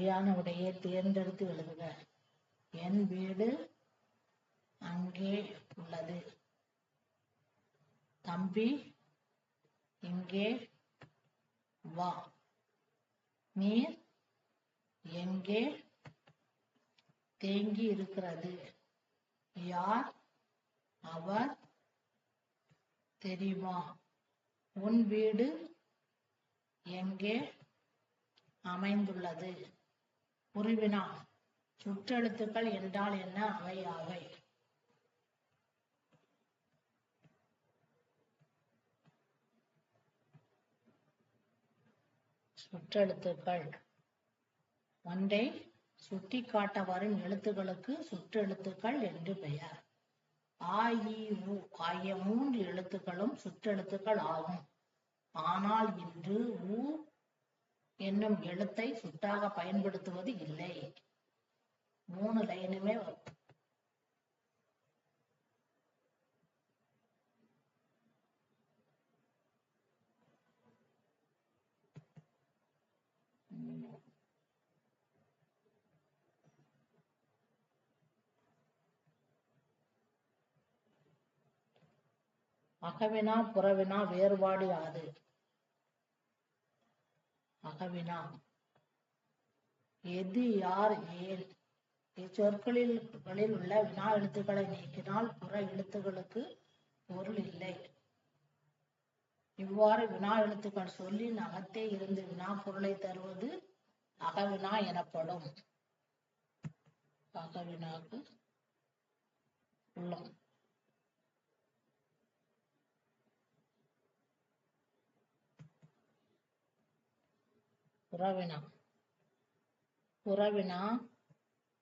சரியான விடையை தேர்ந்தெடுத்து எழுதுக. என் வீடு அங்கே உள்ளது. தம்பி இங்கே வா. நீர் எங்கே தேங்கி இருக்கிறது? யார் அவர்? தெரியுமா? உன் வீடு எங்கே அமைந்துள்ளது? உருவினா. சுற்றெழுத்துக்கள் என்றால் என்ன? அவை யாவை? சுற்றெழுத்துக்கள். ஒன்றை சுட்டி காட்ட வரும் எழுத்துக்களுக்கு சுற்றெழுத்துக்கள் என்று பெயர். ஆ, இ, உ ஆகிய 3 எழுத்துக்களும் சுற்றெழுத்துக்கள் ஆகும். ஆனால் இன்று உ என்னும் எழுத்தை சுட்டாக பயன்படுத்துவது இல்லை. 3 லைனுமே அகவினா புறவினா வேறுபாடு யாது? அகவினா எது, யார், ஏன் இச்சொற்களில் உள்ள வினா எழுத்துக்களை நீக்கினால் புற எழுத்துக்களுக்கு பொருள் இல்லை. இவ்வாறு வினா எழுத்துக்கள் சொல்லின் அகத்தே இருந்து வினா பொருளை தருவது அகவினா எனப்படும். அகவினாக்கு உள்ளம். புறவினா. புறவினா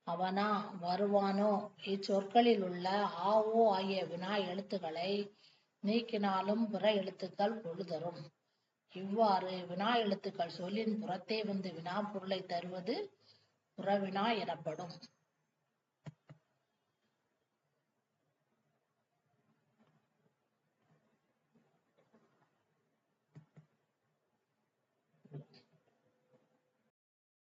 அவனா, வருவானோ இச்சொற்களில் உள்ள ஆ, ஓ ஆகிய வினா எழுத்துக்களை நீக்கினாலும் பிற எழுத்துக்கள் பொருள் தரும். இவ்வாறு வினா எழுத்துக்கள் சொல்லின் புறத்தே வந்து வினா பொருளை தருவது புறவினா எனப்படும்.